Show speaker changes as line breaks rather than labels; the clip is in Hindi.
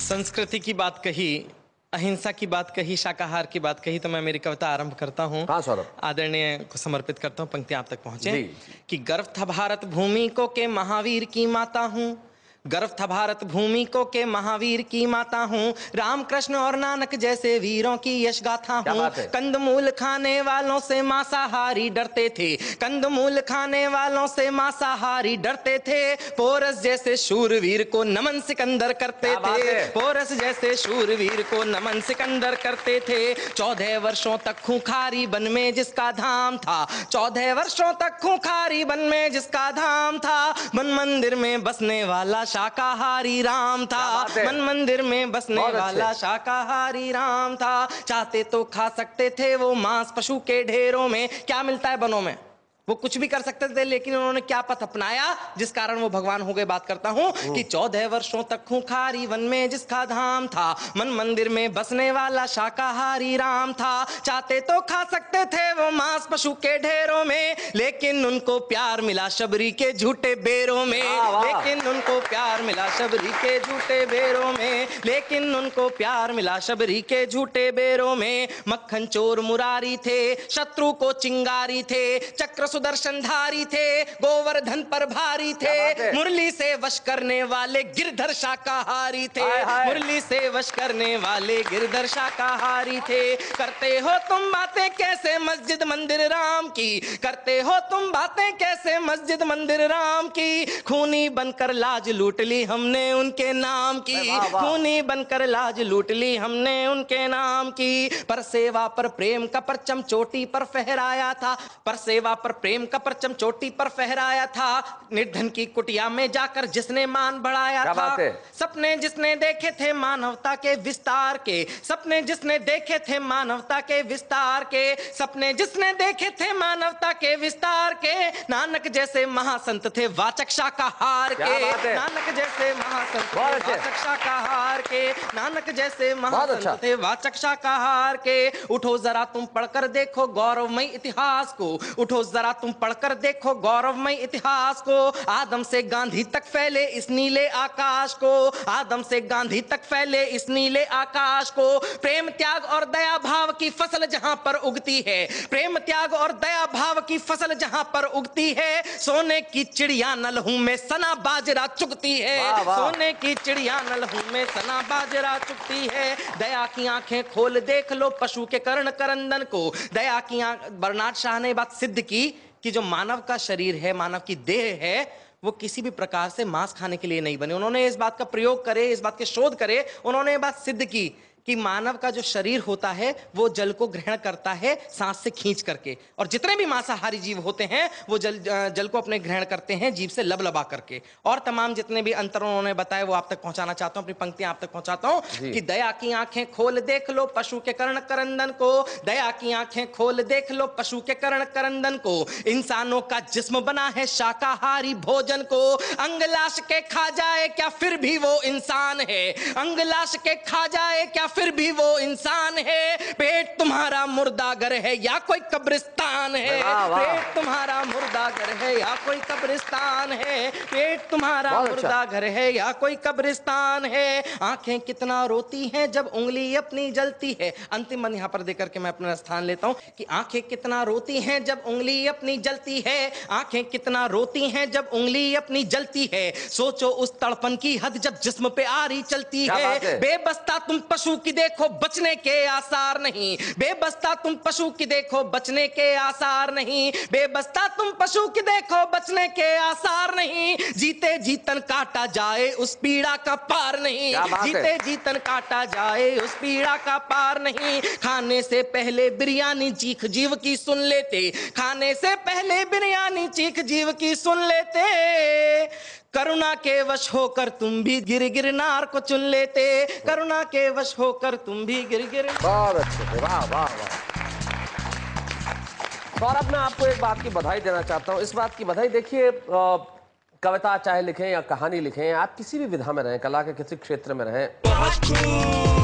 संस्कृति की बात कही, अहिंसा की बात कही, शाकाहार की बात कही, तो मैं मेरी कविता आरंभ करता हूँ।
हाँ सौरभ।
आदरणीय को समर्पित करता हूँ, पंक्तियां आप तक पहुंचे।
जी।
कि गर्व था भारत भूमि को के महावीर की माता हूँ, गर्व था भारत भूमि को के महावीर की माता हूँ, राम कृष्ण और नानक जैसे वीरों की यश गाथा हूँ। कंदमूल खाने वालों से मांसाहारी डरते थे, कंदमूल खाने वालों से मांसाहारी डरते थे। पोरस जैसे शूरवीर को नमन सिकंदर करते थे, पोरस जैसे शूरवीर को नमन सिकंदर करते थे। 14 वर्षों तक खूंखारी वन में जिसका धाम था, 14 वर्षों तक खूंखारी वन में जिसका धाम था। मन मंदिर में बसने वाला शाकाहारी राम था, मन मंदिर में बसने वाला शाकाहारी राम था। चाहते तो खा सकते थे वो मांस पशु के ढेरों में। क्या मिलता है वनों में, वो कुछ भी कर सकते थे, लेकिन उन्होंने क्या पथ अपनाया जिस कारण वो भगवान हो गए। बात करता हूं कि 14 वर्षों तक खूंखारी वन में जिसका धाम था, मन मंदिर में बसने वाला शाकाहारी राम था। चाहते तो खा सकते थे वो मांस पशु के ढेरों में, लेकिन उनको प्यार मिला शबरी के झूठे बेरों में, लेकिन उनको प्यार मिला शबरी के झूठे बेरों में, लेकिन उनको प्यार मिला शबरी के झूठे बेरों में। मक्खन चोर मुरारी थे, शत्रु को चिंगारी थे, चक्र सुदर्शनधारी थे, गोवर्धन पर भारी थे। मुरली से वश करने वाले गिरधर शाकाहारी थे, मुरली से वश करने वाले गिरधर शाकाहारी थे। करते हो तुम बातें कैसे मस्जिद मंदिर राम की, करते हो तुम बातें कैसे मस्जिद मंदिर राम की। खूनी बनकर लाज लूट ली हमने उनके नाम की, खूनी बनकर लाज लूट ली हमने उनके नाम की। पर सेवा पर प्रेम का परचम चोटी पर फहराया था, पर सेवा पर प्रेम का परचम चोटी पर फहराया था। निर्धन की कुटिया में जाकर जिसने मान बढ़ाया था, सपने जिसने देखे थे मानवता के विस्तार के, सपने जिसने देखे थे मानवता के विस्तार के, सपने जिसने देखे थे मानवता के विस्तार के। नानक जैसे महासंत थे वाचक शाकाहार के, नानक जैसे महासंत थे वाचक शाकाहार के, नानक जैसे महासंत थे वाचक शाकाहार के। उठो जरा तुम पढ़कर देखो गौरवमय इतिहास को, उठो जरा तुम पढ़कर देखो गौरवमय इतिहास को। आदम से गांधी तक फैले इस नीले आकाश को, आदम से गांधी तक फैले इस नीले आकाश को। प्रेम त्याग और दया भाव की फसल जहां पर उगती है, प्रेम त्याग और दया भाव की फसल जहां पर उगती है। सोने की चिड़िया नलहू में सना बाजरा चुगती है, सोने की चिड़िया नलहू में सना बाजरा चुगती है। दया की आंखें खोल देख लो पशु के कर्ण करंदन को, दया की बर्नाड शाह ने बात सिद्ध की कि जो मानव का शरीर है, मानव की देह है, वो किसी भी प्रकार से मांस खाने के लिए नहीं बने। उन्होंने इस बात का प्रयोग करे, इस बात के शोध करे, उन्होंने ये बात सिद्ध की कि मानव का जो शरीर होता है वो जल को ग्रहण करता है सांस से खींच करके, और जितने भी मांसाहारी जीव होते हैं वो जल को अपने ग्रहण करते हैं जीभ से लबलबा करके। और तमाम जितने भी अंतर उन्होंने बताए वो आप तक पहुंचाना चाहता हूं, अपनी पंक्तियां आप तक पहुंचाता हूं कि दया की आंखें खोल देख लो पशु के कर्ण करंदन को, दया की आंखें खोल देख लो पशु के कर्ण करंदन को। इंसानों का जिस्म बना है शाकाहारी भोजन को, अंगलाश के खा जाए क्या फिर भी वो इंसान है, अंगलाश के खा जाए क्या फिर भी वो इंसान है। पेट तुम्हारा मुर्दागर है या कोई कब्रिस्तान है, पेट तुम्हारा मुर्दागर है या कोई कब्रिस्तान है, पेट तुम्हारा मुर्दागर है या कोई कब्रिस्तान है। आंखें कितना रोती हैं जब उंगली अपनी जलती है। अंतिम मन यहां पर देकर के मैं अपना स्थान लेता हूं कि आंखें कितना रोती हैं जब उंगली अपनी जलती है, आंखें कितना रोती हैं जब उंगली अपनी जलती है। सोचो उस तड़पन की हद जब जिस्म पे आरी चलती है। बेबस्ता तुम पशु की देखो बचने के आसार नहीं, बेबस्ता तुम पशु की देखो बचने के आसार नहीं, बेबस्ता तुम पशु की देखो बचने के आसार नहीं। जीते जीतन काटा जाए उस पीड़ा का पार नहीं, जीते जीतन काटा जाए उस पीड़ा का पार नहीं। खाने से पहले बिरयानी चीख जीव की सुन लेते, खाने से पहले बिरयानी चीख जीव की सुन लेते। करुणा के वश होकर तुम भी गिर गिरनार को चुन लेते, करुणा के वश होकर तुम भी गिर गिर।
बहुत अच्छे, वाह वाह वाह। सौरभ, मैं आपको एक बात की बधाई देना चाहता हूँ। इस बात की बधाई, देखिए कविता चाहे लिखें या कहानी लिखें, आप किसी भी विधा में रहें, कला के किसी क्षेत्र में रहें,